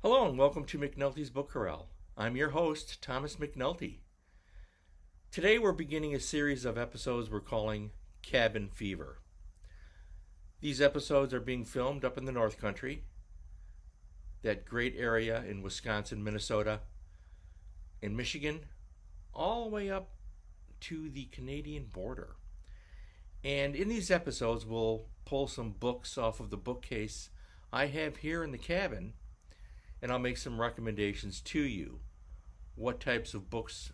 Hello and welcome to McNulty's Book Corral. I'm your host, Thomas McNulty. Today we're beginning a series of episodes we're calling Cabin Fever. These episodes are being filmed up in the North Country, that great area in Wisconsin, Minnesota, in Michigan, all the way up to the Canadian border. And in these episodes we'll pull some books off of the bookcase I have here in the cabin, and I'll make some recommendations to you. What types of books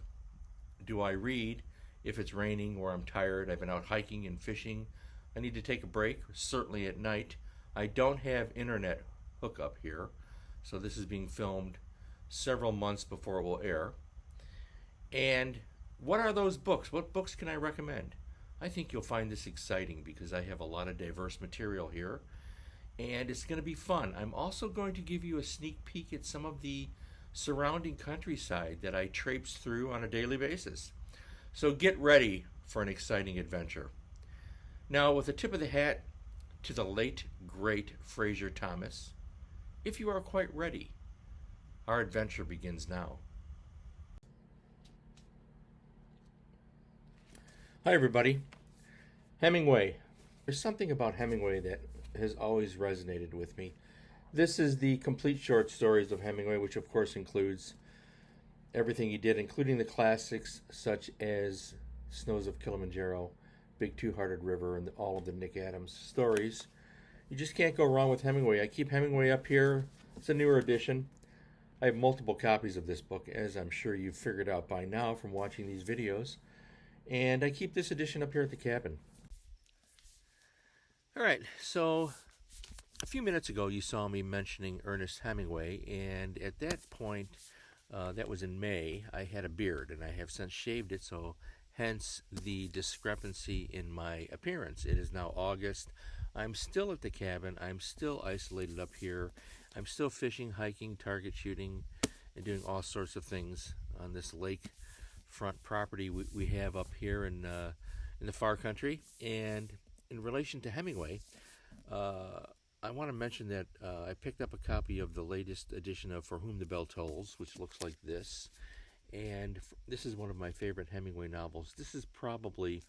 do I read if it's raining or I'm tired? I've been out hiking and fishing. I need to take a break, certainly at night. I don't have internet hookup here, so this is being filmed several months before it will air. And what are those books? What books can I recommend? I think you'll find this exciting because I have a lot of diverse material here, and it's going to be fun. I'm also going to give you a sneak peek at some of the surrounding countryside that I traipse through on a daily basis. So get ready for an exciting adventure. Now, with a tip of the hat to the late, great Fraser Thomas, if you are quite ready, our adventure begins now. Hi, everybody. Hemingway. There's something about Hemingway that has always resonated with me. This is the complete short stories of Hemingway, which of course includes everything he did, including the classics such as Snows of Kilimanjaro, Big Two-Hearted River, and all of the Nick Adams stories. You just can't go wrong with Hemingway. I keep Hemingway up here. It's a newer edition. I have multiple copies of this book, as I'm sure you've figured out by now from watching these videos. And I keep this edition up here at the cabin. All right, so a few minutes ago you saw me mentioning Ernest Hemingway, and at that point, that was in May, I had a beard, and I have since shaved it, so hence the discrepancy in my appearance. It is now August. I'm still at the cabin. I'm still isolated up here. I'm still fishing, hiking, target shooting, and doing all sorts of things on this lakefront property we have up here in the far country. And in relation to Hemingway, I want to mention that I picked up a copy of the latest edition of For Whom the Bell Tolls, which looks like this. And this is one of my favorite Hemingway novels. This is probably,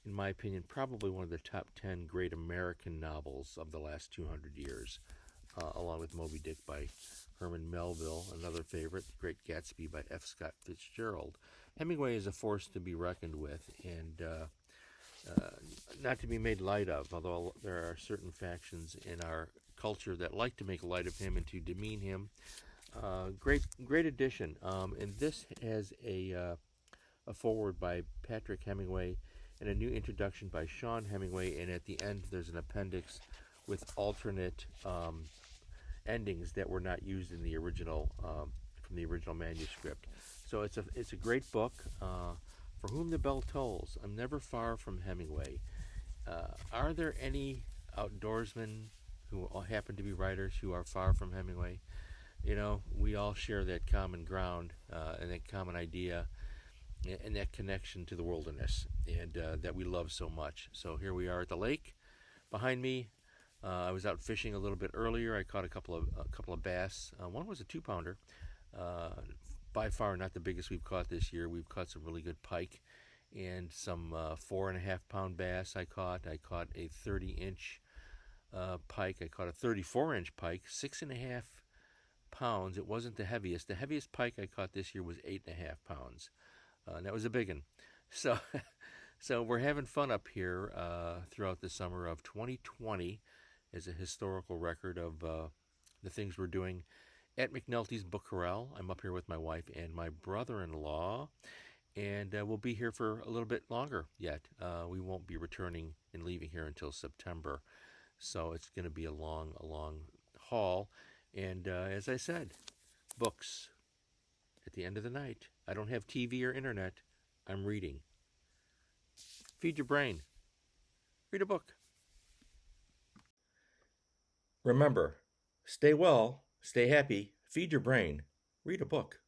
in my opinion, probably one of the top 10 great American novels of the last 200 years, along with Moby Dick by Herman Melville, another favorite, The Great Gatsby by F. Scott Fitzgerald. Hemingway is a force to be reckoned with, and not to be made light of, although there are certain factions in our culture that like to make light of him and to demean him. Great addition. And this has a foreword by Patrick Hemingway and a new introduction by Sean Hemingway, and at the end there's an appendix with alternate endings that were not used in the original from the original manuscript. So it's a great book. For Whom the Bell Tolls. I'm never far from Hemingway. Are there any outdoorsmen who all happen to be writers who are far from Hemingway? You know, we all share that common ground and that common idea and that connection to the wilderness and that we love so much. So here we are at the lake. Behind me, I was out fishing a little bit earlier. I caught a couple of bass. One was a 2-pounder. By far not the biggest we've caught this year. We've caught some really good pike and some 4.5-pound bass I caught. I caught a 30-inch pike. I caught a 34-inch pike, 6.5 pounds. It wasn't the heaviest. The heaviest pike I caught this year was 8.5 pounds. And that was a big one. So we're having fun up here throughout the summer of 2020 as a historical record of the things we're doing at McNulty's Book Corral. I'm up here with my wife and my brother-in-law, and we'll be here for a little bit longer yet. We won't be returning and leaving here until September, so it's going to be a long haul. And as I said, books at the end of the night. I don't have TV or internet. I'm reading. Feed your brain. Read a book. Remember, stay well. Stay happy, feed your brain, read a book.